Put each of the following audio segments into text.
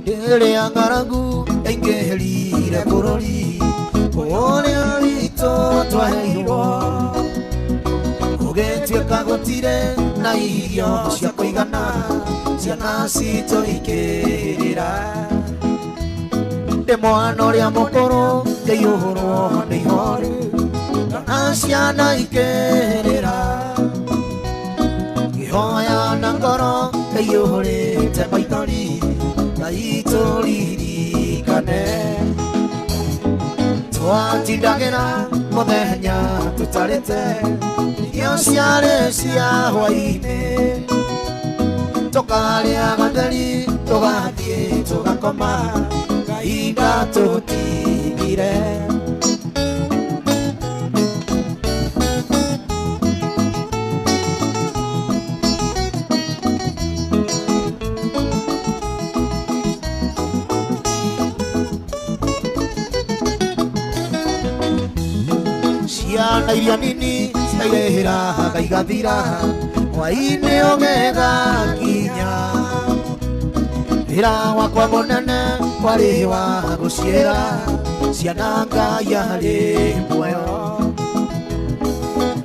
Dere angaragu engeli reporoli Ole alito twaheirwo Ugetie kagotire na irio cia kuigana Ciana cito ikirira De mwana uria mukuru Ngeihurwo ni ihoru Na ciana ikirira Gihoya na ngoro Ngeihurite maithori Itoririkane Twatindagĩra mũthenya tũtarĩte irio ciarĩ cia hwaĩ-inĩ tũkarĩa gatheri tũgathiĩ tũgakoma kahinda tũtigire Ciana iria nini ciairĩhĩra ngaigathira hwaĩ-inĩ ũgĩgakinya wĩra wakwa mũnene warĩ wa gũciĩra ciana Ngai arĩ muoyo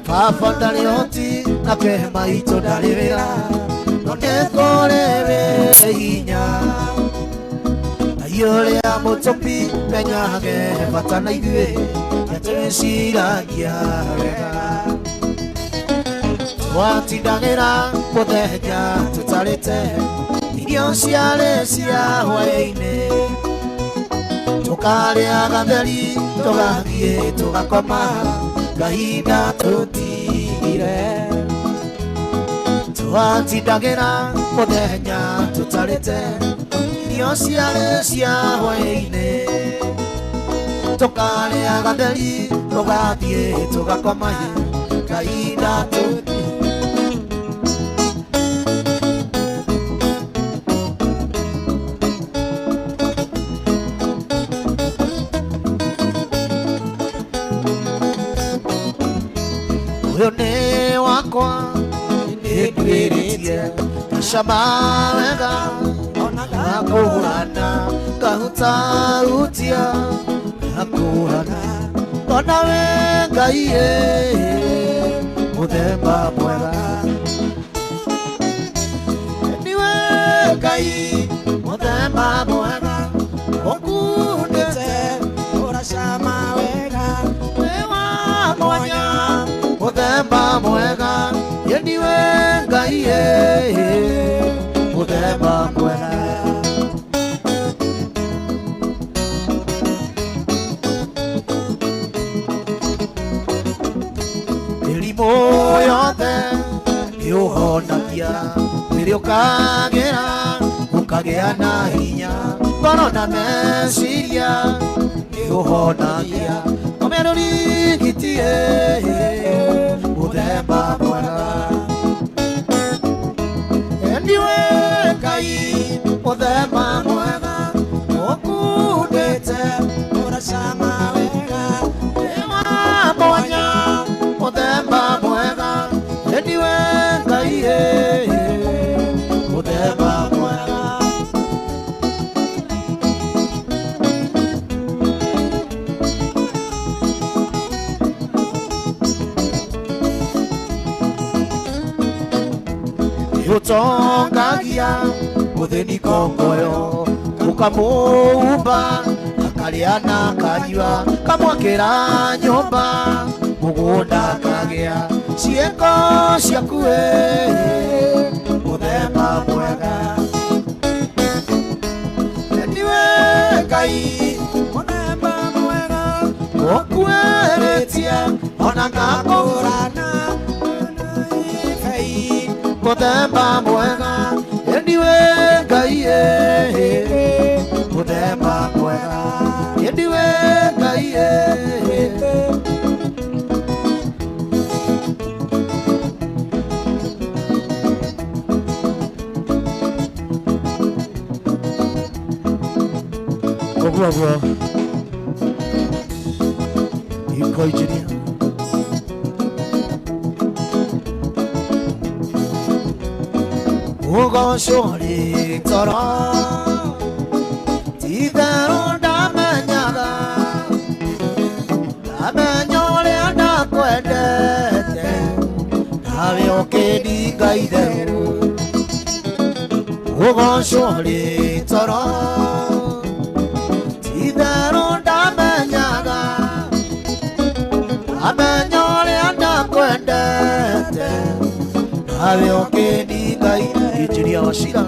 baba ndarĩ hoti nake maitũ ndarĩ wĩra no nĩkũrĩ wĩ hinya Ngai ũrĩa mũtũpi menyage bata na ithuĩ Twĩciragia wega Twatindagĩra mũthenya tũtarĩte irio ciarĩ cia hwaĩ-inĩ tũkarĩa gatheri tũgathiĩ tũgakoma kahinda tũtigire Twatindagĩra mũthenya tũtarĩte irio ciarĩ cia hwaĩ-inĩ Tokarĩa gatheri tũgathiĩ tũgakoma kahinda Ũyũ nĩ wakwa nĩndwĩrĩtie cama wega ona gakũhũrana kahutahutia Akurana Ona we Ngai Muthemba mwega Niwe Ngai Muthemba mwega Okundete Uracama wega Wewa mwanya Muthemba mwega Niwe Ngai Muthemba mwega Yothe nĩũhonagia rĩrĩa ũkagĩra ũkagĩa na hinya ngoro na meciria nĩũhonagia ũmerũrigitie mũthemba mwega Niwe Ngai mũthemba mwega ũkundĩte ũracama wega wĩwa mwanya Muthemba mwega Niwe Ngai Muthemba mwega Nĩũtongagia mũthĩni kongoyo ũkamũhumba akarĩa na akanyua kamwakĩra nyũmba Mũgũnda kagĩa ciĩko ciaku mũthemba mwega Niwe Ngai mũthemba mwega ũkuĩrĩtie ona ngakũrana mũthemba mwega Niwe Ngai mũthemba mwega Niwe Ngai Ogwa Iko Engineer Ugo shori toro ngai theru ugocwo ritoro titherũ ndamenyaga amenya ũrĩa ndakwendete nawe ũkĩndi ngai injinia Wachira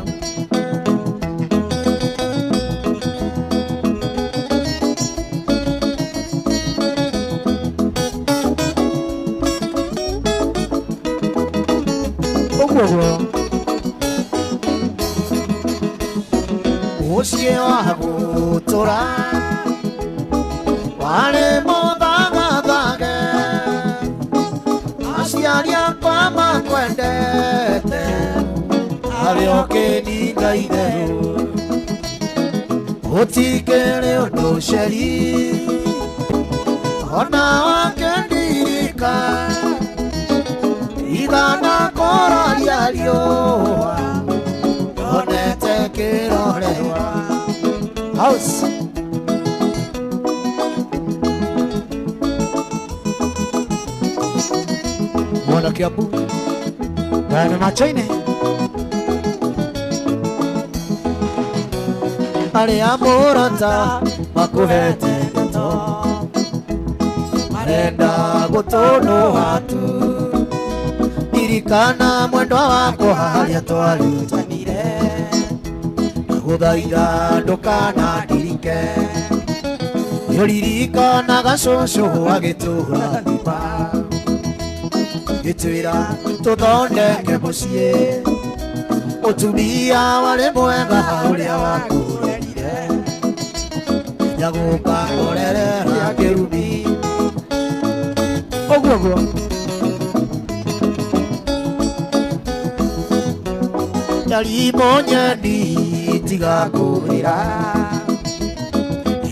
ucio wagũtũra warĩ mũthagathage aciari akwa makwendete arĩ ũkĩndi ngai theru gũtikĩrĩ ũndũ ũceri ona wakĩndirika igana kũroria riũa ndonete kĩrorewa house mwana Kiambu na machaine arĩa mũrata makũhete ndeto marenda gũtũnũha tu ririkana mwendwa wakwa harĩa twarutanire gũthaitha ndũkanandirike nĩũririkanaga cũcũ agĩtũrathima gĩtwĩra tũthondeke mũciĩ ũtumia warĩ mwega ũrĩa wakũrerire nginya gũka ngorerera kĩrumi ũguo Nyarimo nyeni tiga kũrĩra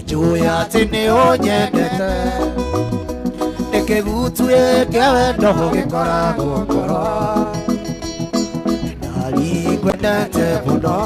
njũĩ atĩ nĩũnyendete nĩ kĩgutuĩ kĩa wendo gĩkoragwo ngoro nari ngwendete mũno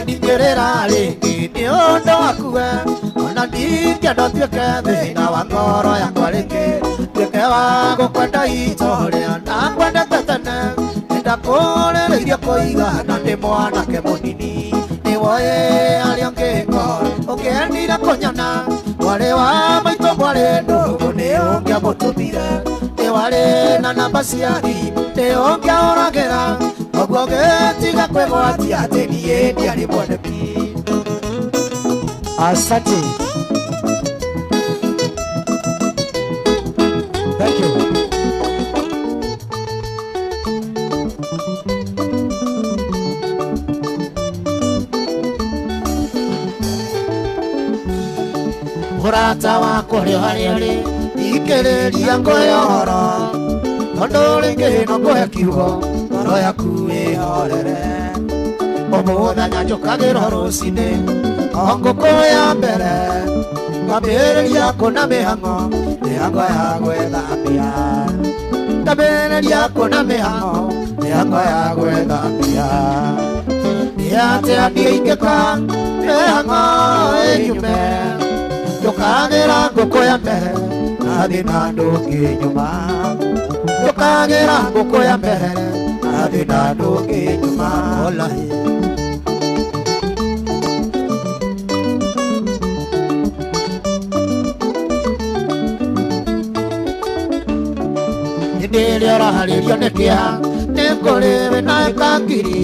ndingĩrĩra rĩngĩ nĩ ũndũ wakuwe ona ndingĩenda tuĩke thĩna wa ngoro yakwa rĩngĩ tuĩke wa gũkwenda itorĩa ndakwendete tene nĩndakũrĩrĩirie kũigana ndĩ mwanake mũnini nĩwoĩ arĩa ũngĩkora ũkĩendire kũnyona warĩ wa maitũ mwarĩ ndũgũ nĩ ũngĩamũtũmire nĩ warĩ na namba cia thimũ nĩ ũngĩahũragĩra Oguo gĩtiga kwĩgwatia atĩ niĩ ndiarĩ mwandĩki asante thank you mũrata wakwa ũrĩ harĩa ũrĩ thikĩrĩria ngũhe ũhoro tondũ rĩngĩ no ngũhe kiugo ngoro yaku ĩhorere ũmũthenya njũkagĩra rũcinĩ o ngũkũ ya mbere ngambĩrĩria kũna mĩhang'o ya gwĩthambia ngambĩrĩria kũna mĩhang'o ya gwĩthambia nĩ atĩa niĩ ingĩka mĩhang'o ĩnyume njũkagĩra ngũkũ ya mbere na thĩna ndũngĩnyuma njũkagĩra ngũkũ ya mbere thĩna ndũngĩnyuma walahi hĩndĩ ĩrĩa ũraharĩrio nĩ kĩeha nĩ ngũrĩ wĩna eka ngiri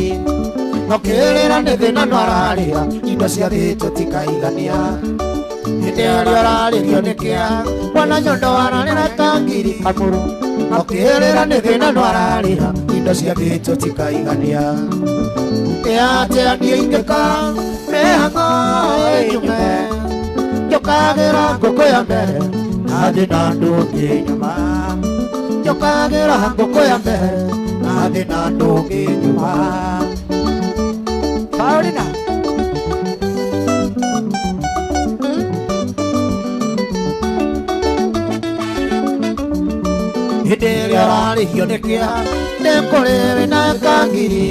ũkĩrĩra nĩ thĩna no ararĩra indo cia thĩ tũtikaigania hĩndĩ ĩrĩa ũrarĩrio nĩ kĩeha mwana nyondo ararĩra eka ngiri kamũrũ ũkĩrĩra nĩ thĩna no ararĩra indo cia thĩ tũtikaigania nĩ atĩa niĩ ingĩka mĩhang'o ĩnyume njũkagĩra ngũkũ ya mbere na thĩna ndũngĩnyuma njũkagĩra ngũkũ ya mbere na thĩna ndũngĩnyuma Paulina Hĩndĩ ũrarĩhio nĩ kĩeha nĩ kũrĩ wĩna kangiri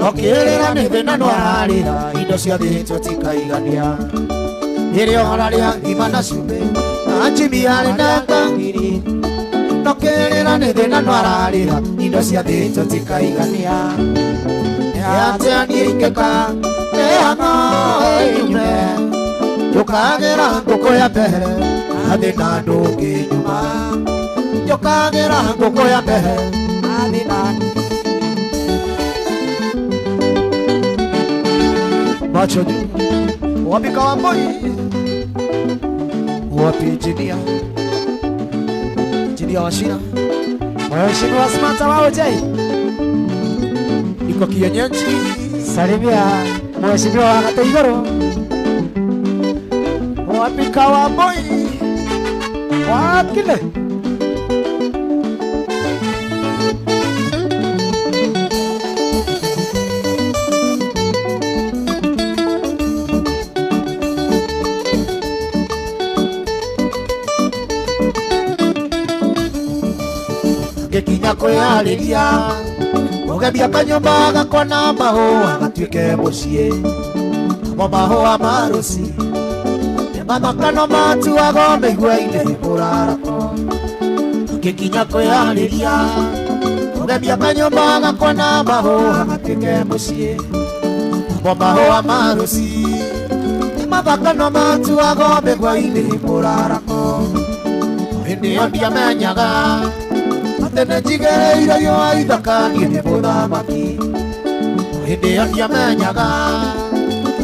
nokĩrĩra nĩ thĩna nwararĩra indo cia thĩtwo tikaigania rĩrĩa ũrarĩa ngima na cumbĩ na njimi arĩ na kangiri nokĩrĩra nĩ thĩna nwararĩra indo cia thĩtwo tikaigania nĩatĩa niĩ ingĩka nĩhana yume njũkagĩra ngũkũ ya mbere na thĩna ndũngĩ nyuma njũkagĩra ngũkũ ya mbere na thĩna macho juu wapi Kawamboi wapi Injinia Wachina Mheshimiwa Smata wao jai iko kienyeji salimia Mheshimiwa Wakata Igoro wapi Kawamboi wakile Gekinya kwĩharĩria ũgemia kanyũmba gakwa na mahũa gatuĩke mũciĩ mo mahũa ma rũci nĩmathakano matuagwo mĩigua-inĩ mũrarako Gekinya kwĩharĩria ũgemia kanyũmba gakwa na mahũa gatuĩke mũciĩ mo mahũa ma rũci nĩmathakano matuagwo mĩigua-inĩ mũrarako hĩndĩ ĩyo ndiamenyaga tene njigereire yo ithakanie nĩ mũthamaki hĩndĩ ĩyo ndiamenyaga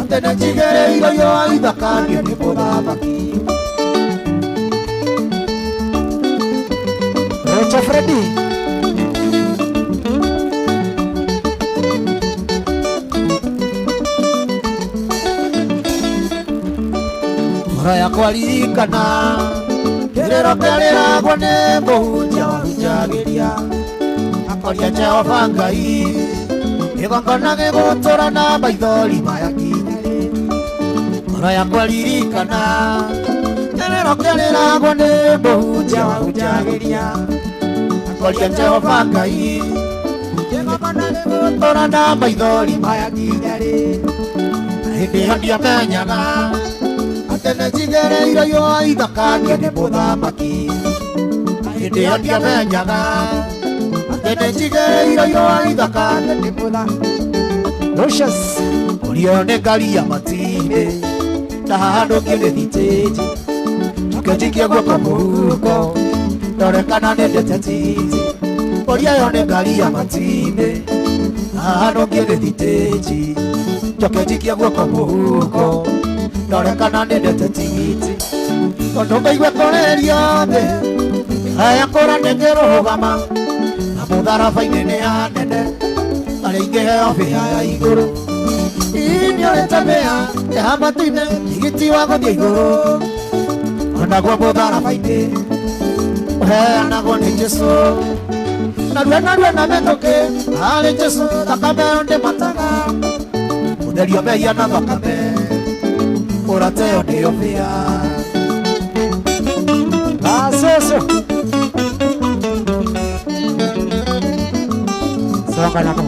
tene njigereire yo ithakanie nĩ mũthamaki Rocha Freddy ngoro yakwa ririkana kĩrĩro kĩrĩragwo nĩ mũhunjia wahunjagĩria akoria Jehova Ngai igongona gĩgũtũra na maithori maya kinyarĩ ngoro yakwa ririkana kĩrĩro kĩrĩragwo nĩ mũhunjia wahunjagĩria akoria Jehova Ngai igongona gĩgũtũra na maithori maya kinyarĩ hĩndĩ ĩyo ndiamenyaga tene njigereire yo ithakanie nĩ mũthamaki hĩndĩ ĩyo ndiamenyaga tene njigereire yo ithakanie nĩ mũthamaki ũrio nĩ ngari ya matinde na handũ ngĩgĩthi tĩnji tũkĩnjikia guoko mũhuko ndorekana nĩ ndete tĩnji ũria yo nĩ ngari ya matinde na handũ ngĩgĩthi tĩnji tũkĩnjikia guoko mũhuko ndorekana nĩ ndete tigiti tondũ ngaigua kũrĩrio thĩ aya kũra nĩngĩrũgama na mũtharaba-inĩ nĩ hanene arĩa ingĩheo mbĩa ya igũrũ nĩ ũrĩte mbĩa ya matu-inĩ tigiti wa gũthiĩ igũrũ onaguo mũtharaba-inĩ ũheanagwo nĩ Jesũ narua na mĩtũkĩ harĩ Jesũ thakame ĩyo ndĩmataga ũtherio mehia na thakame Urateo ndio pia Asoso Songa nako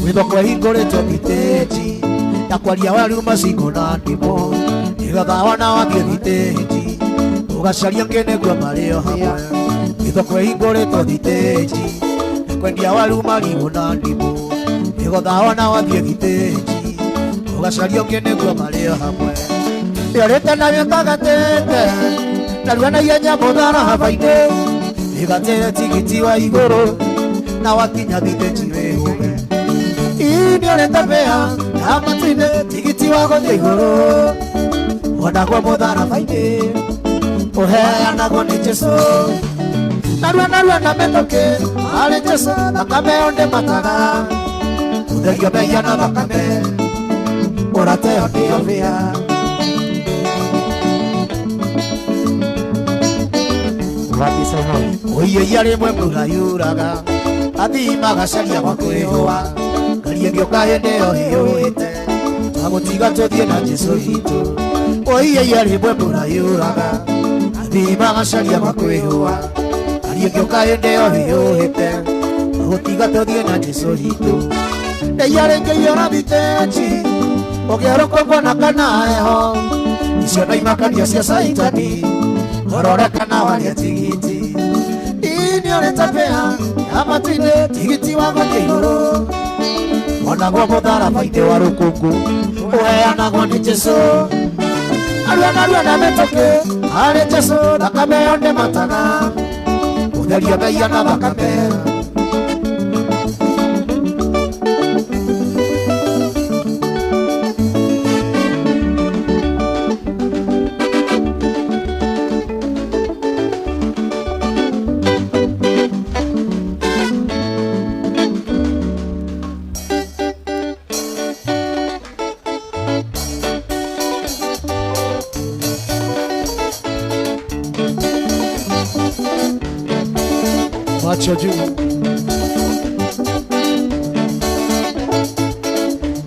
Witho kwa hingũrĩtwo gĩtĩnji na kwaria waruma cingo na ndimo nĩgetha wana wathiĩ thitĩnji ũgacaria ngĩ nĩguo marĩ o hamwe witho kwĩhingũrĩtwo thitĩnji na kwendia waruma rimũ na ndimũ nĩgetha wana wathiĩ thitĩnji ũgacaria ngĩ nĩguo marĩ o hamwe nĩorĩte na gĩtagatĩte narua na ihenya mũtharaba-inĩ nĩgatĩre tigiti wa igũrũ na wakinya thitĩnji wĩhũge nĩorĩte mbĩa ya matu-inĩ tigiti wa gũthiĩ igũrũ onaguo mũtharaba-inĩ ũheanagwo nĩ Jesũ narua na mĩtũkĩ harĩ Jesũ thakame ĩyo ndĩmataga ũtherio mehia na thakame ũrateo nĩyo mbĩa oiye yale mwe murayuraga athima gacaria gwa kwihua ngarie ngioka hindi yo hiuhite twagutiga tuthie na Jesu witu oiye yale mwe murayuraga athima gacaria gwa kwihua ngarie ngioka hindi yo hiuhite twagutiga tuthie na Jesu witu yale ngeyora biteji ogeroko na kana eho icio no imakania cia Saitani ororekana waria tigiti ini oretapea amatine tigiti wa gũkĩigũrũ onagwo mũtharaba-inĩ wa rũkũngũ ũheanagwo nĩ Jesũ arua na mĩtũkĩ harĩ Jesũ thakame ĩyo nĩ mataga ũtheria meia na thakame macho juu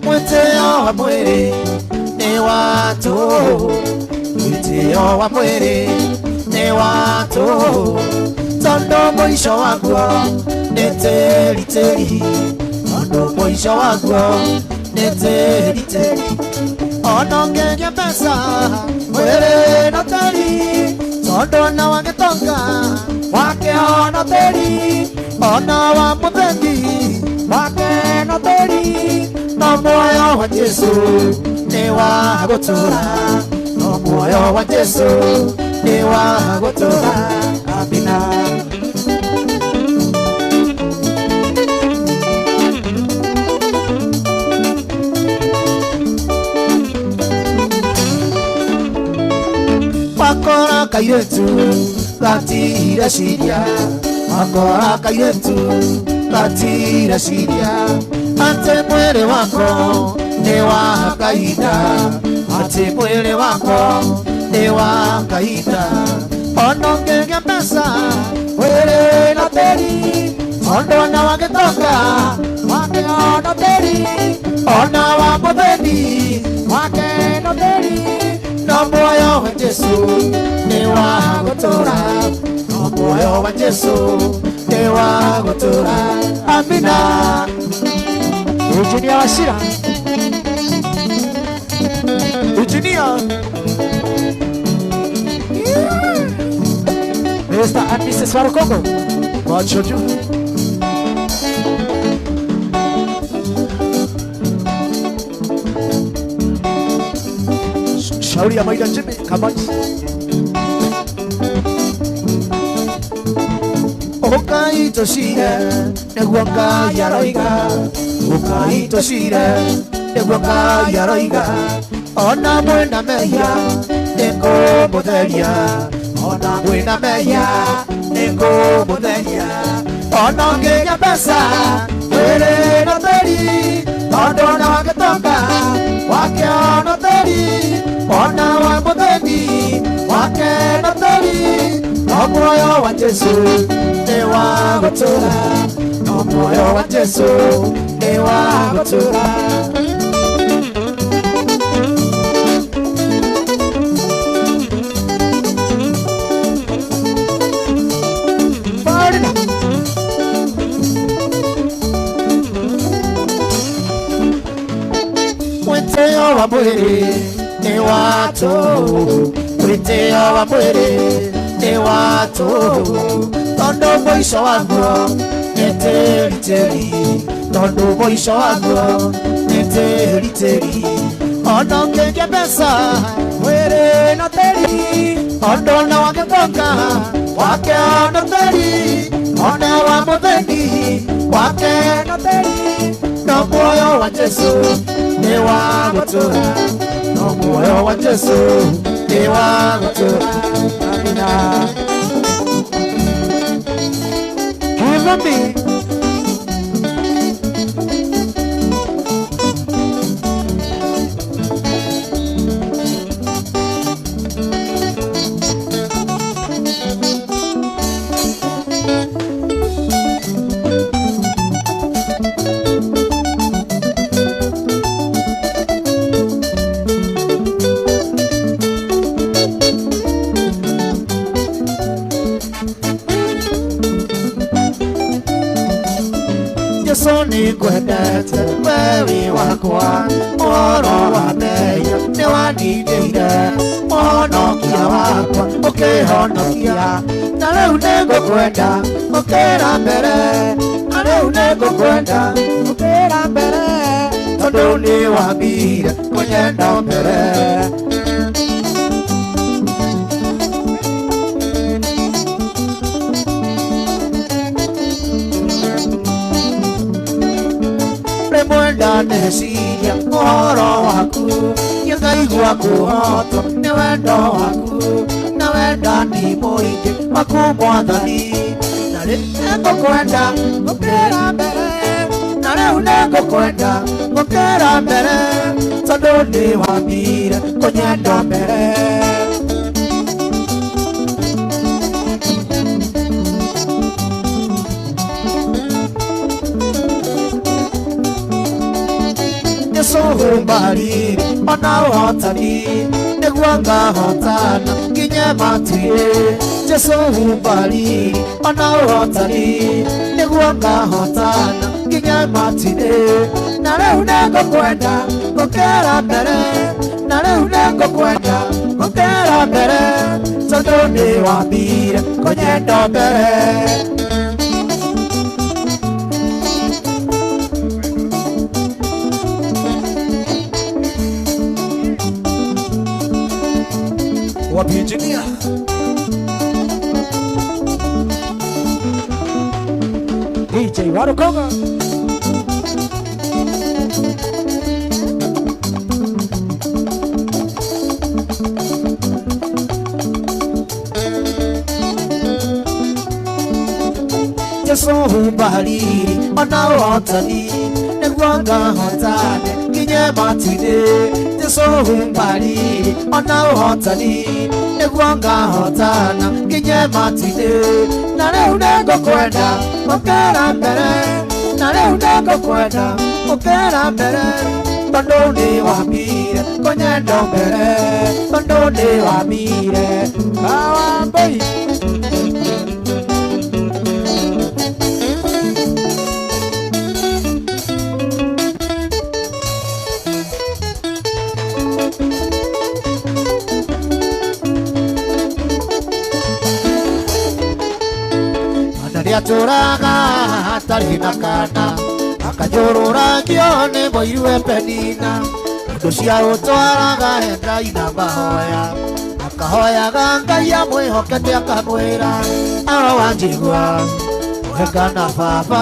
mwitio wa mwĩrĩ nĩ watũ mwitio wa mwĩrĩ nĩ watũ tondũ mũico waguo nĩ tĩri tondũ mũico waguo nĩ tĩri ona ũngĩgĩa mbeca mwĩrĩ no tĩri tondũ ona wagĩtonga wake ona tĩri ona wa mũthendi wake no tĩri no muoyo wa Jesu nĩ wa gũtũra no muoyo wa Jesu nĩ wa gũtũra amina wakora kairĩtu gatire ciria wakora kairĩtu gatire ciria atĩ mwĩrĩ wako nĩ wa kahinda atĩ mwĩrĩ wako nĩ wa kahinda ona ũngĩgĩa mbeca mwĩrĩ no tĩri tondũ ona wagĩtonga wake no tĩri ona wa mũthĩni wake no tĩri no muoyo wa Jesu nĩ wa gũtũra no muoyo wa Jesu nĩ wa gũtũra amina Virginia Wachira Virginia Mr. and Mrs. Warukoko macho juu shauri ya Maida Jimmy Kabanji Ukaitoshire nĩguo Ngai aroiga Ukaitoshire nĩguo Ngai aroiga ona mwĩna mehia nĩngũmũtheria ona mwĩna mehia nĩngũmũtheria ona ũngĩgĩa mbeca mwĩrĩ no tĩri tondũ ona wagĩtonga wake no tĩri ona wa mũthĩni wake no tĩri no muoyo wa Jesu nĩ wa gũtũra no muoyo wa Jesu nĩ wa gũtũra mwĩtĩo wa mwĩrĩ nĩ watũ mwĩtĩo wa mwĩrĩ nĩ watũ tondũ mũico waguo nĩ tĩri tondũ mũico waguo nĩ tĩri ona ũngĩgĩa mbeca mwĩrĩ no tĩri tondũ ona wagĩtonga wake no tĩri ona wa mũthĩni wake no tĩri no muoyo wa Jesu nĩ wa gũtũra no muoyo wa Jesu nĩ wa gũtũra amina Give me ni kwendete wewe wakwa oro wa meya ni wanindire mohonokia wakwa ukihonokia na riu nigukwenda ukira mbere na riu nigukwenda ukira mbere tondu ni wambire kunyenda mbere mwenda neciria uhoro waku nĩngaigua kũhotwo nĩ wendo waku na wenda nĩ mũingĩ waku Mwathani na rĩu nĩngũkwenda gũkĩra mbere na rĩu nĩngũkwenda gũkĩra mbere tondũ nĩ wambire kũnyenda mbere Sohumbariri ona uhotani niguo ngahotana nginye matu-inĩ Jesu humbariri ona uhotani niguo ngahotana nginye matu-inĩ na rĩu nĩngũkwenda gũkĩra mbere na rĩu nĩngũkwenda gũkĩra mbere tondũ nĩ wambire kũnyenda mbere wapi engineer DJ Warukonga Jesu humbariri ona uhotani niguo ngahotane nginye matu-inĩ Jesu humbariri ona uhotani niguo ngahotana nginye matu-inĩ na rĩu nĩngũkwenda gũkĩra mbere na rĩu nĩngũkwenda gũkĩra mbere tondũ nĩ wambire kũnyenda mbere tondũ nĩ wambire Kawambũi Turaga hatarĩ na kana akajũrũragio nĩ mũiruwe Penina indo cia ũtwaraga Ngai na mahoya akahoyaga Ngai amwĩhokete akamwĩra aro wanjigua ũhe kana baba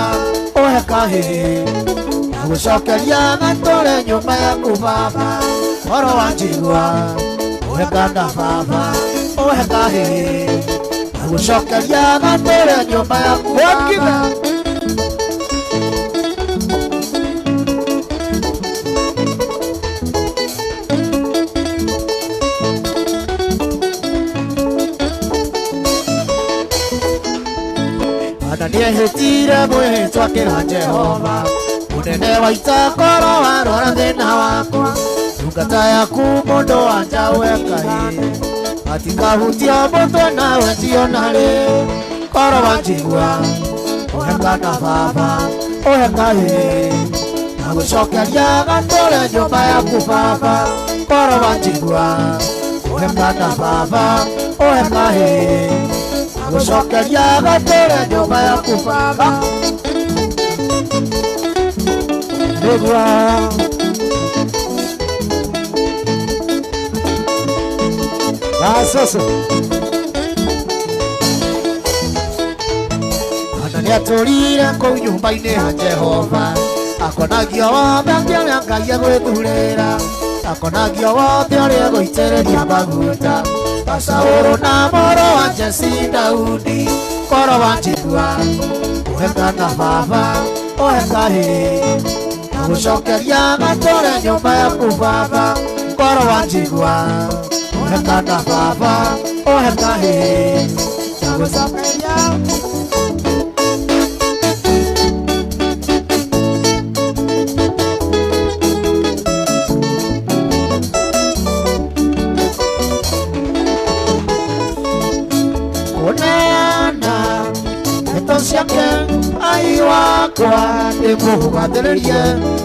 ũhe kahĩĩ na gũcokeria gatũre nyũmba yaku baba oro wanjigua ũhe kana baba ũhe kahĩĩ gũcokeria gatũre nyũmba yaku baba Ana nĩehĩtire mwĩhĩtwa kĩra Jehova mũnene wa ita korwo warora thĩna wakwa ndungata yaku mũndũ wanja wekaĩ atikahutia mũndũ nawe tio narĩ korwo wanjigua ũhe kana baba ũhe kahĩĩ na gũcokeria gatũre nyũmba yaku baba korwo wanjigua ũhe kana baba ũhe kahĩĩ na gũcokeria gatũre nyũmba yaku baba nĩguo Sasa Ana nĩatũrire kũu nyũmba-inĩ ya Jehova akonagio wothe ũrĩa Ngai egwĩthurĩra akonagio wothe ũrĩa egũitĩrĩria maguta Saũlũ na mũrũ wa Jesi Daudi korwo wanjigua ũhe kana baba ũhe kahĩĩ na gũcokeria gatũre nyũmba yaku baba korwo wanjigua ũhe kana baba ũhe kahĩĩ na gũcokeria kuneana ndeto ciake ai wa wakwa ndĩmũgathĩrĩrie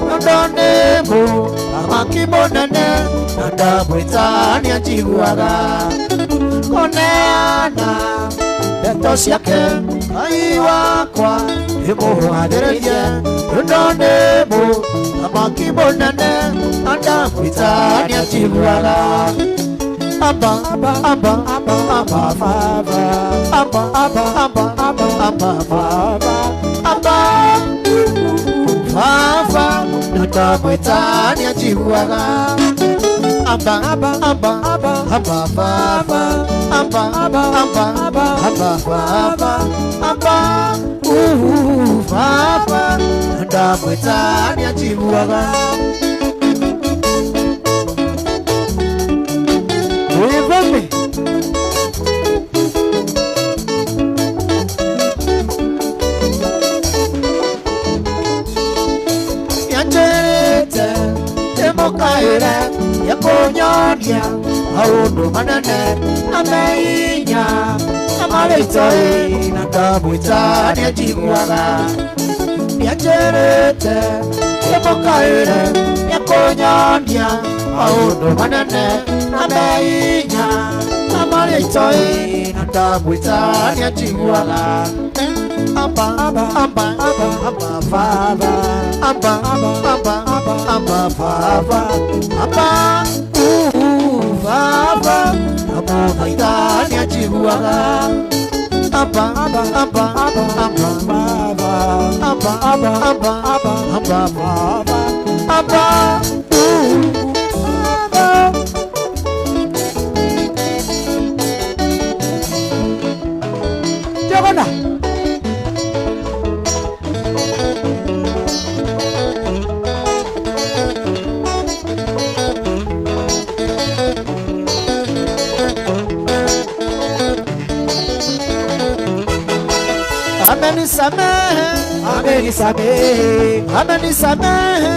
nondo nĩ mũthamaki mũnene na ndamwĩta nĩanjiguaga koneana ndeto ciake Ngai wakwa ndĩmũgathĩrĩrie nondo nĩ mũthamaki mũnene na ndamwĩta nĩanjiguaga Abba, Abba, Abba, Abba, Abba, Father. Abba, Abba, Abba, Abba, Abba, Father. Abba, Father. Natamwĩta nĩanjiguaga. Abba, Abba, Abba, Abba, Abba, Father. Abba, Abba, Abba, Abba, Abba, Father. Abba, Father. Natamwĩta nĩanjiguaga. Wevame Yanjerete Temokaire Yakonyonia Maundu manene Ameinya Amaritoi Natamwĩta nĩanjiguaga Yanjerete Temokaire Yakonyonia Maundu manene Ameinya Amaritoi Natamwĩta nĩanjiguaga Abba, Abba, Abba, Abba, Abba, Father. Abba, Abba, Abba, Abba, Abba, Father. Abba, Father. Natamwĩta nĩanjiguaga Abba, Abba, Abba, Abba, Abba, Father. Abba, Abba, Abba, Abba, Abba, Father. Abba, Jabana Amenisamehe, amenisamehe, amenisamehe,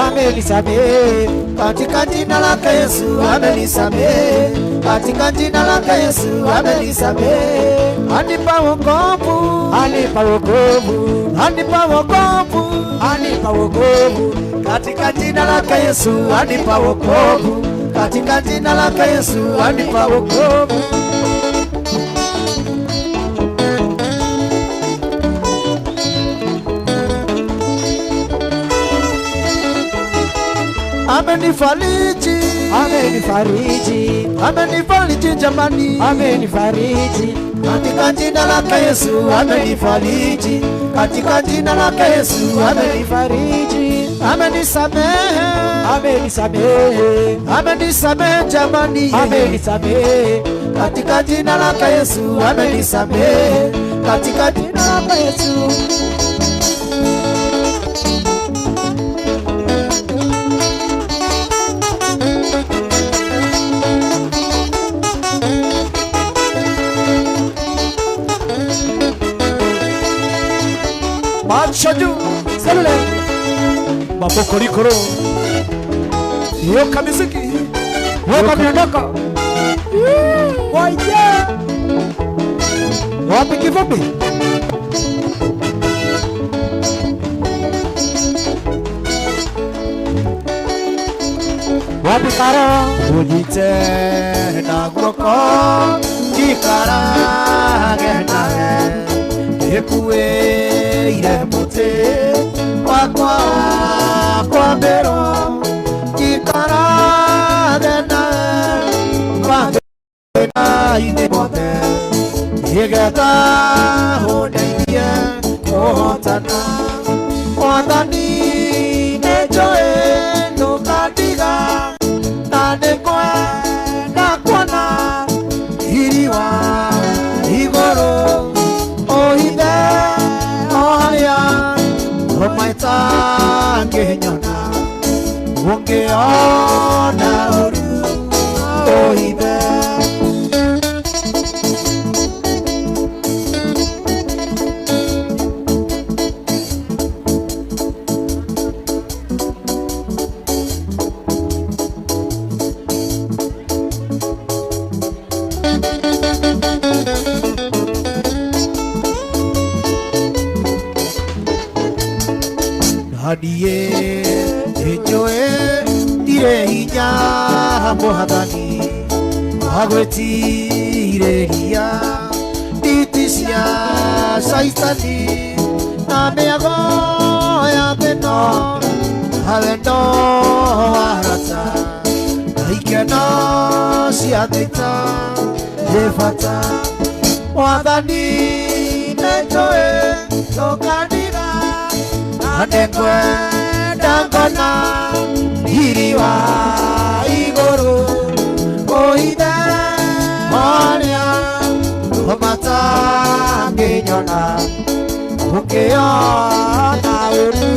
amenisamehe katika jina lake Yesu, amenisamehe katika jina lake Yesu, amenisamehe. Anipa wokovu, anipa wokovu, anipa wokovu, anipa wokovu katika jina lake Yesu, anipa wokovu katika jina lake Yesu, anipa wokovu. Amenifariji, amenifariji, amenifariji jamani, amenifariji katika jina lake Yesu, amenifariji katika jina lake Yesu, amenifariji. Amenisamehe, amenisamehe, amenisamehe jamani, amenisamehe katika jina lake Yesu, amenisamehe katika jina lake Yesu. Shaju Salule Maboko Likoro Yoka miziki Yoka miondoko Waje Wapi kifupi Wapi karo Ujite na guoko Jikara Gena Ekue ire muti wakwa kwa mbero ikara dena kwa na ine mote igeta hodeie ohotana watani nejoe no kadiga na dekwe na kwana iriwa igoro ohide Omaita kenyona ungeona oru ohibe Niĩ nĩnjũĩ ndirĩ hinya Mwathani wa gwĩtirĩria nditi cia Caitani na mĩago ya thĩno na wendo wa arata na ikeno cia thĩta nĩ bata. Mwathani nĩnjũĩ ndũkandiga na nĩngwenda ngona riri wa igũrũ ũhithe marĩa matangĩnyona ũkĩona ũru.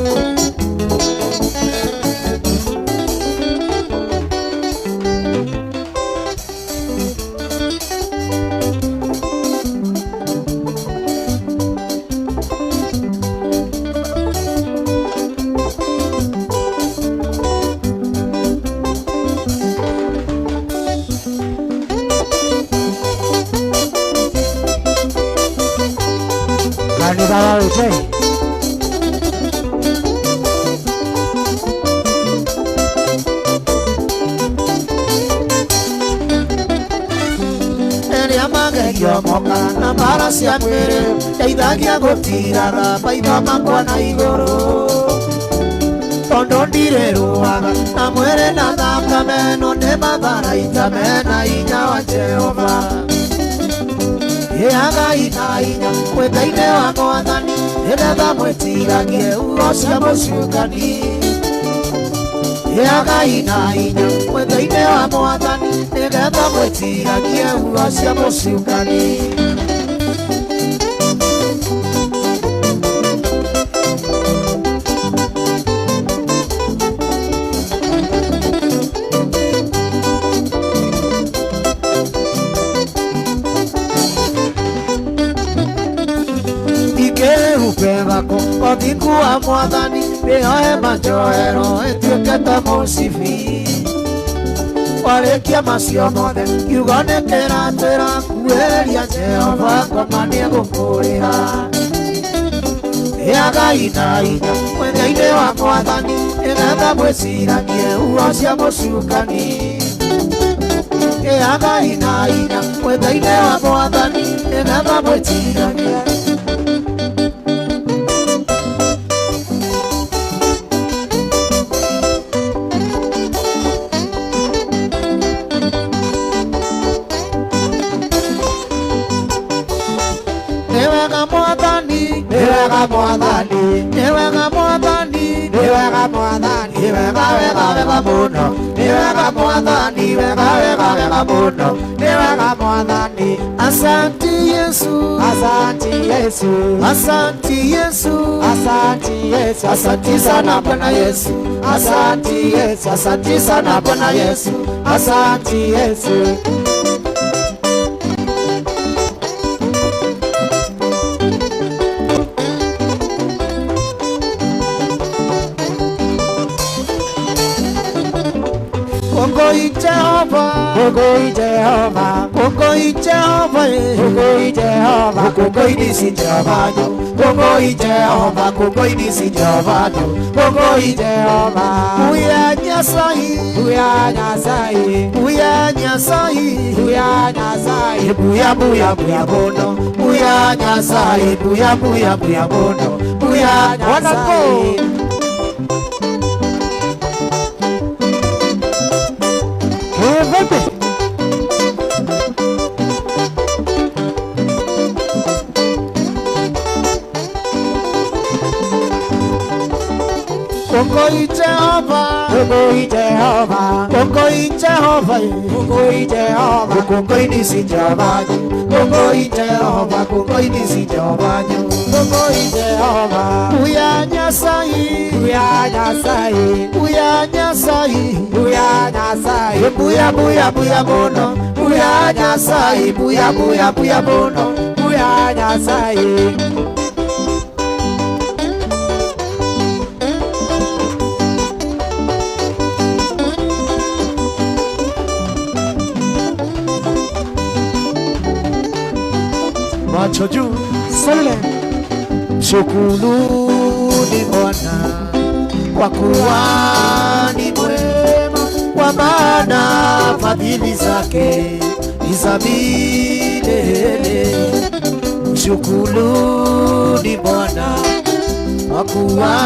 Eria magerio moka na mbara cia mwĩrĩ ndeithagia gũtiraga maitho makwa na igũrũ tondũ ndirĩrũaga na mwĩrĩ na thakame no nĩ matharaita mena hinya wa Jehova. Ngai na hinya mwĩka-inĩ wa Mwathani nĩgetha mwĩtiragie ugo cia mũcukani. Ngai na hinya mwĩka-inĩ wa Mwathani nĩgetha mwĩtiragie ugo cia mũcukani. Upevako othiku wa Mwathani nĩoe majoero ĩtuĩke ta mũcibi. Warĩkia macio mothe kiugo nĩkĩratwĩra kuhĩrĩria Jehova ngoma nĩegũkũrĩra. Ngai na hinya mwĩka-inĩ wa Mwathani nĩgetha mwĩciragie ugo cia mũcukani. Ngai na hinya mwĩka-inĩ wa Mwathani nĩgetha mwĩciragie. Nĩwega Mwathani, nĩwega Mwathani, nĩwega Mwathani, nĩwega Mwathani, wega wega wega mũno, nĩwega Mwathani, wega wega wega mũno, nĩwega Mwathani. Asanti Yesu, asanti Yesu, asanti Yesu, asanti Yesu, asanti sana Bwana Yesu, asanti Yesu, asanti sana Bwana Yesu, asanti Yesu. Kongoi Jehova, kongoi Jehova, kongoi Jehova, kongoi Jehova, kongoi nisi Jehova jo, kongoi Jehova, kongoi nisi Jehova jo, kongoi Jehova. Buya Nyasai, buya Nyasai, buya Nyasai, buya Nyasai, buya buya buya bono, buya Nyasai, buya buya buya bono, buya Nyasai. Kongoi Jehova, kongoi Jehova, kongoi Jehova, kongoi Jehova, kongoi nisi Jehova, kongoi Jehova, kongoi nisi Jehova, kongoi Jehova. Buya Nyasai, buya Nyasai, buya Nyasai, buya Nyasai, buya buya buya bono, buya Nyasai, buya buya buya bono, buya Nyasai. Macho juu sale shukruni Bwana kwa kuwa ni mwema, kwa maana fadhili zake ni za milele. Mshukuruni Bwana kwa kuwa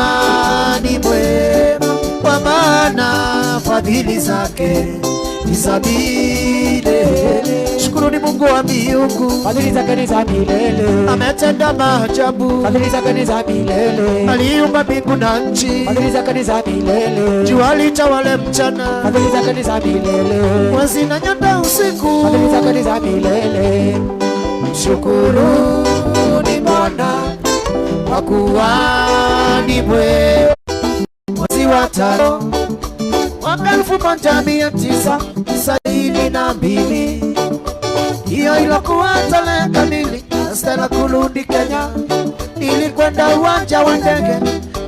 ni mwema, kwa maana fadhili zake ni za milele. Shukuruni Mungu wa miungu, fadhili zake ni za milele. Ametenda maajabu, fadhili zake ni za milele. Aliumba mbingu na nchi, fadhili zake ni za milele. Jua litawale mchana, fadhili zake ni za milele. Mwezi na nyota usiku, fadhili zake ni za milele. Shukuruni Bwana kwa kuwa ni mwema. Mwezi wa tano mwaka 1992, hiyo ilikuwa tarehe kamili, Stella kurudi Kenya. Nilikwenda uwanja wa ndege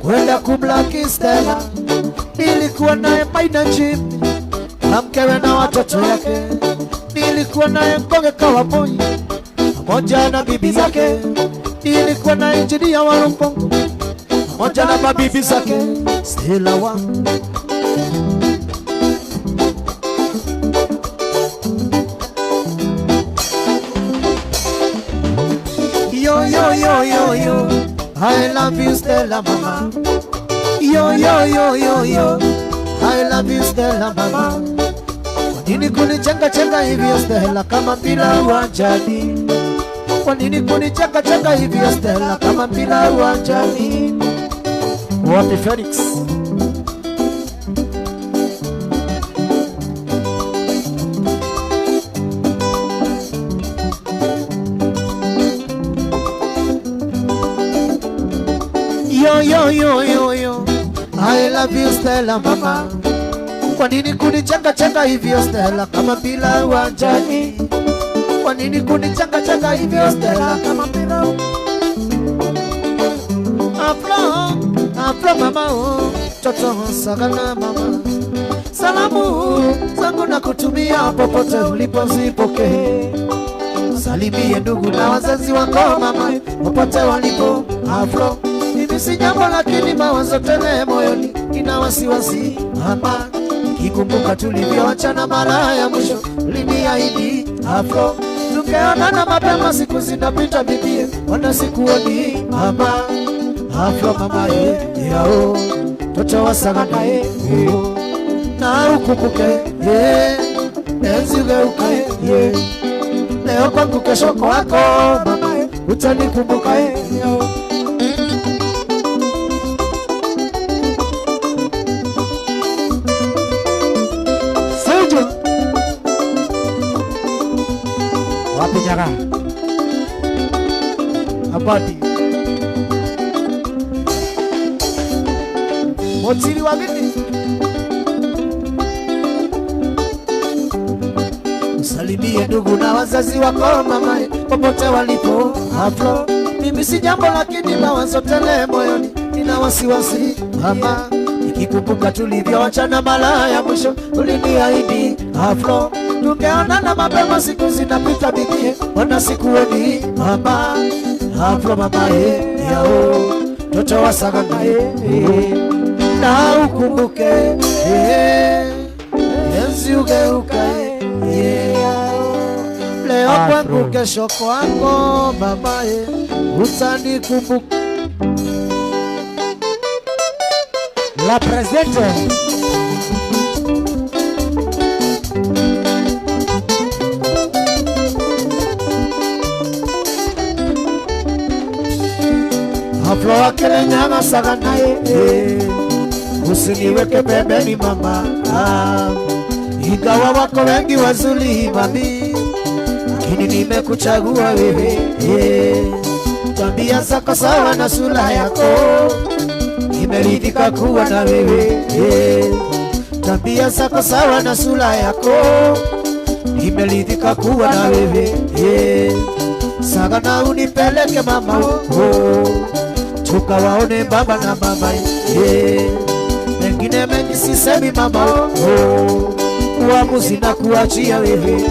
kwenda kumlaki Stella. Nilikuwa naye Maina Jim na mkewe na watoto yake. Nilikuwa naye Ngoge Kawaboi pamoja na bibi zake. Nilikuwa na Injinia Warumbo pamoja na mabibi zake. Stella wa yo yo yo yo yo, I love you Stella mama. Yo yo yo yo yo, I love you Stella mama. Kwa nini kunichenga chenga hivyo Stella kama mpira uwanjani? Kwa nini kunichenga chenga hivyo Stella kama mpira uwanjani? Wapi Felix? Yo yo yo yo yo, I love you Stella mama. Kwa nini kunichenga chenga hivyo Stella kama mpira uwanjani? Kwa nini kunichenga chenga hivyo Stella kama mpira? Afro mama oh, toto sagana mama. Salamu zangu na kutumia popote ulipozipokea. Salimie ndugu na wazazi wako mama popote walipo. Afro mimi si jambo lakini mawazo tele moyoni ina wasiwasi mama. Kikumbuka tulivyoachana mara ya mwisho uliniahidi Afro tungeonana mapema, siku zinapita bibie wana sikuoni mama. Afro mama yao toto wasagana na ukumbuke enzi ugeuke leo kwangu kesho kwako mama, utanikumbuka Sejo wapi nyara abadi motili wa bibi. Salimie ndugu na wazazi wako mama popote walipo. Afro mimi si jambo lakini mawazo tele moyoni nina wasiwasi mama. Nikikumbuka tulivyoachana mara ya mwisho uliniahidi Afro tungeonana mapema, siku zinapita bibie wana sikuoni mama. Afro mama yao toto wasagana na ukumbuke enzi ugeuke leo kwangu kesho kwako mama utanikumbuka. La Presidente Afro wakele nyanga sagana usiniweke pembeni mama. Ingawa wako wengi wazuri mami, lakini nimekuchagua wewe. Tabia zako sawa na sura yako, nimeridhika kuwa na wewe. Tabia zako sawa na sura yako, nimeridhika kuwa na wewe. Sagana unipeleke mama tukawaone baba na mama mengine mengi sisemi mama uamuzi na kuachia wewe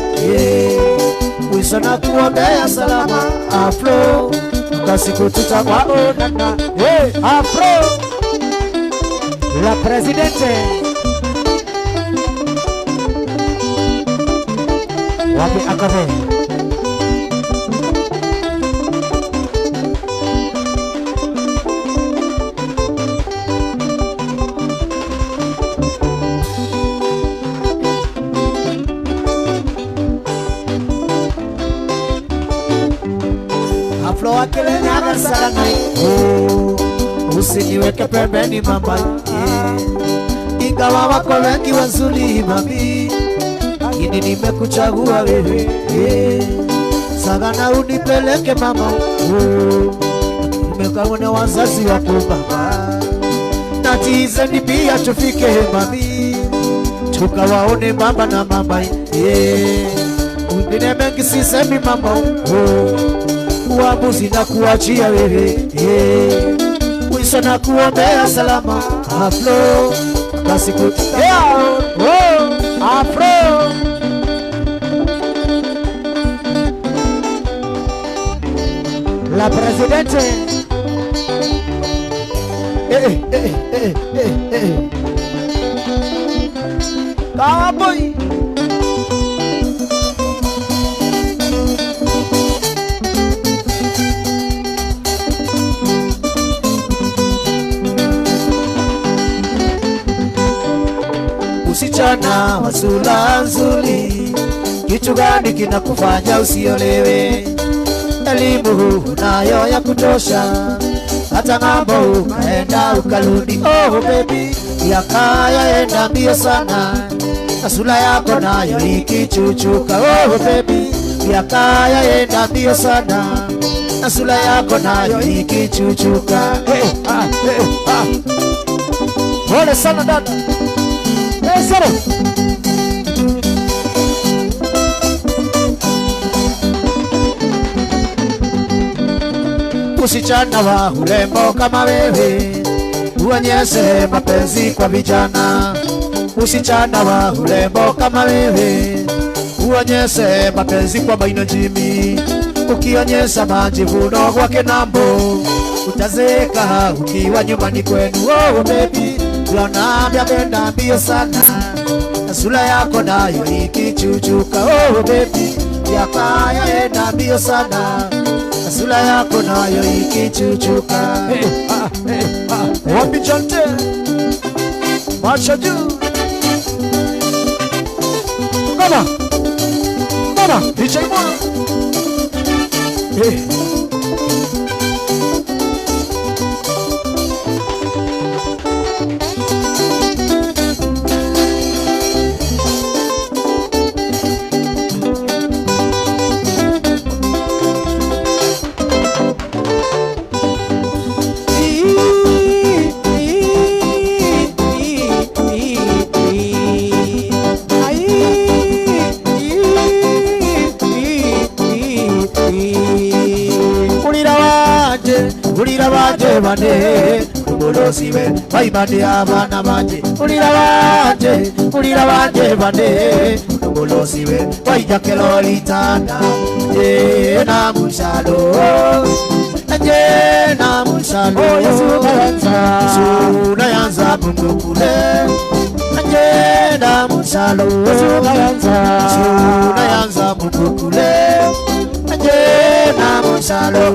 mwisho na kuombea salama Afro kwa siku tutawaonana. Afro La Presidente. Wapi Akave. Aflo akele nyaga sana. Usiniweke pembeni mama, ingawa wako wengi wazuri mami, lakini nimekuchagua wewe. Sagana unipeleke mama, nimekaona wazazi wako baba, natizeni pia tufike mami, tukawaone baba na mama. Undine mengi sisemi mama, uamuzi na kuachia wewe. Mwisho na kuombea salama Afro basi Afro. La Presidente. Cowboy. Usichana wa sura nzuri, kitu gani kinakufanya usiolewe? Elimu unayo ya kutosha, hata ng'ambo ukaenda ukarudi. Oh baby, yakaya enda mbio sana, na sura yako nayo ikichuchuka. Oh baby, yakaya enda mbio sana, na sura yako nayo ikichuchuka. Pole sana dada. Usichana wa urembo kama wewe, uonyeshe mapenzi kwa vijana. Usichana wa urembo kama wewe, uonyeshe mapenzi kwa Maina Jimmy. Ukionyesha majivuno kwa Kenambo, utazeka ukiwa nyumbani kwenu. Oh baby, unambia benda mbio sana, na sura yako nayo ikichuchuka. Oh baby, yakaya enda mbio sana, na sura yako nayo ikichuchuka. Wapi chante macha juu Mama DJ Mwana. Ulira baje bane ubolosi we baibade abana baje. Ulira baje bane ubolosi we baija kelolitana. Na mushalo suna yanza mundukule. Na mushalo suna yanza mundukule. Na mushalo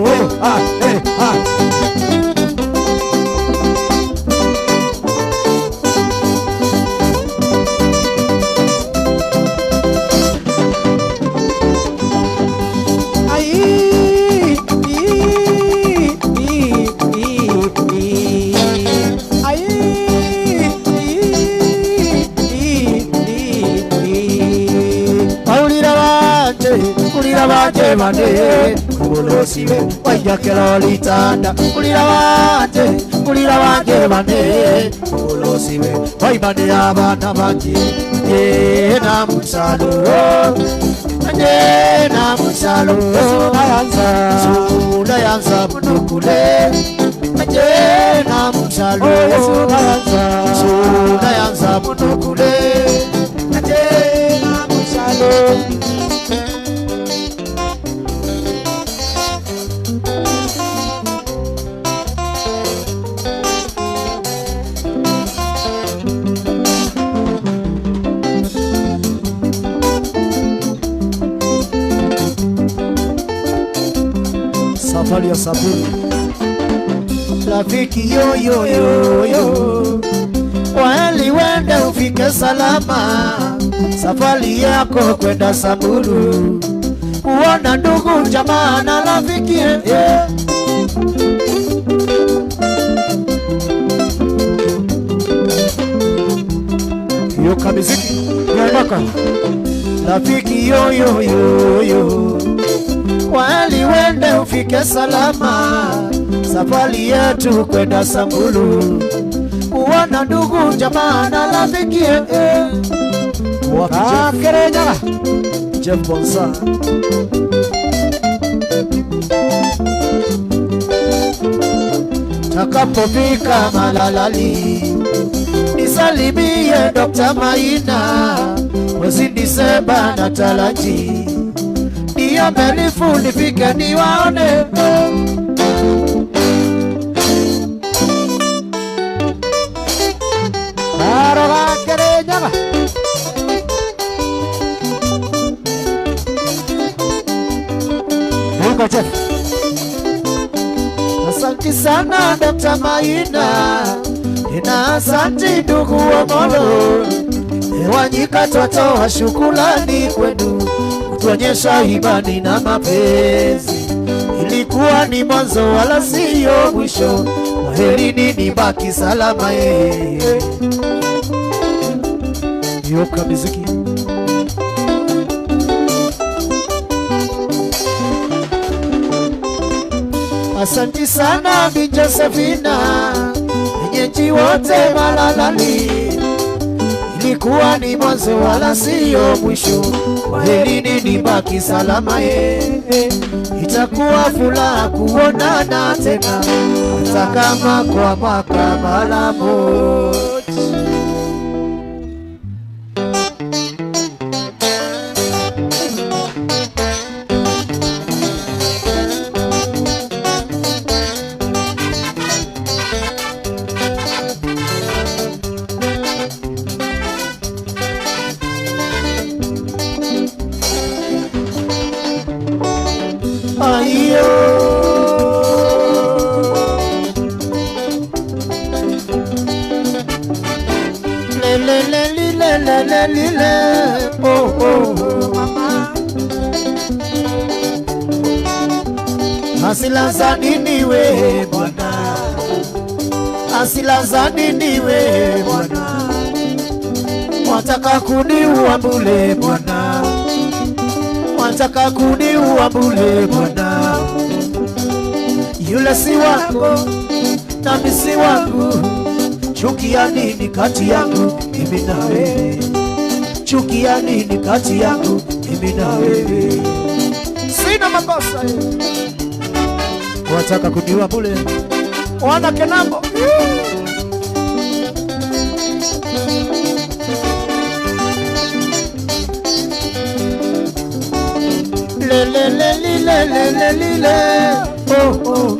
ulira baje bane ubolosi we baija kelolitanda. Ulira baje bane ubolosi we baibade abana baje. Na mushalo suna yanza mundukule. Na mushalo suna yanza mundukule. Na mushalo Safari ya Saburi. Rafiki yo yo yo yo, kwaheri wende ufike salama. Safari yako kwenda Samburu, kuona ndugu jamaa na rafiki yeah. Yo kamiziki Yondoka. rafiki yo yo yo yo, kwaheri wende ufike salama. Safari yetu kwenda Samburu, kuona ndugu jamaa na rafiki Kerenyaga. Jeff Bonsa. Takapofika Malalali, nisalimie Dr. Maina. Mwezi Disemba nataraji niombe lifu nifike niwaone. Baroga Kerenyaga. Mungo Jeff. Asante sana Dr. Maina, na asante ndugu wa Molo. Wanyika twatoa shukrani kwenu, kutuonyesha imani na mapenzi. Ilikuwa ni mwanzo wala siyo mwisho, kwaherini nibaki salama yeye. Yoka miziki Asanti sana Bi Josephina, wenyeji wote Malalali. Ilikuwa ni mwanzo wala siyo mwisho, kwaherini nibaki salama yeye. Itakuwa furaha kuonana tena, hata kama kwa mwaka mara moja. Ayo le le le li le le le li le oh oh mama. Asila za nini we Bwana, asila za nini we Bwana, wataka kuniua bure Bwana, wataka kuniua bure Bwana. Yule si wako nami si wangu, chuki ya nini kati yangu mimi na wewe? Chuki ya nini kati yangu mimi na wewe? Sina makosa wataka kuniua bure wana Kenambo. Le le le li le le le li le oh oh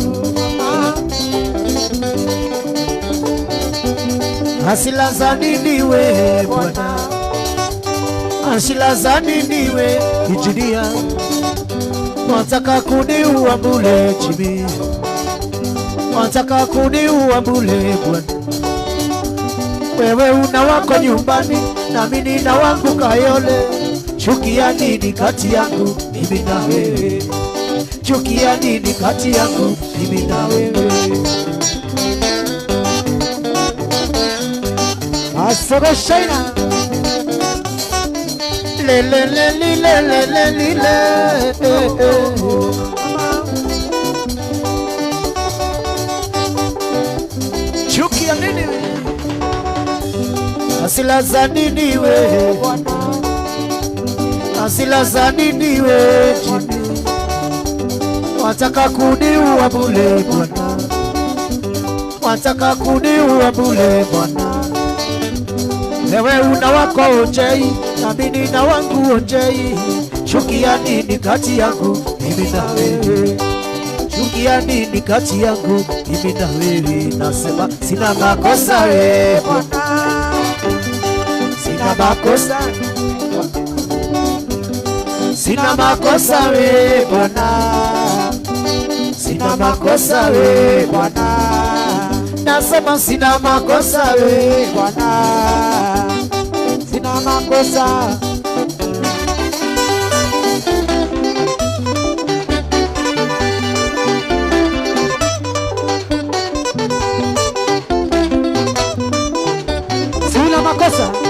asila za nini we Bwana, asila za nini we Injinia, wataka kuniua bure Jimmy, wataka kuniua bure Bwana. Wewe una wako nyumbani na mimi nina wangu Kayole. Chuki ya nini kati yangu mimi na wewe? Chuki ya nini kati yangu mimi na wewe? Asogo Shaina. Le le le li le le le li le chuki ya nini we? Asila za nini we Bwana, asila za nini we Jimmy, wataka kuniua bure Bwana, wataka kuniua bure Bwana. Wewe una wako Ojei na mimi nina wangu Ojei. Chuki ya nini kati yangu mimi na wewe? Chuki ya nini kati yangu mimi na wewe? Nasema sina makosa wewe Bwana, sina makosa, sina makosa wewe Bwana, sina makosa we Bwana, nasema sina makosa we Bwana, sina makosa. Sina makosa.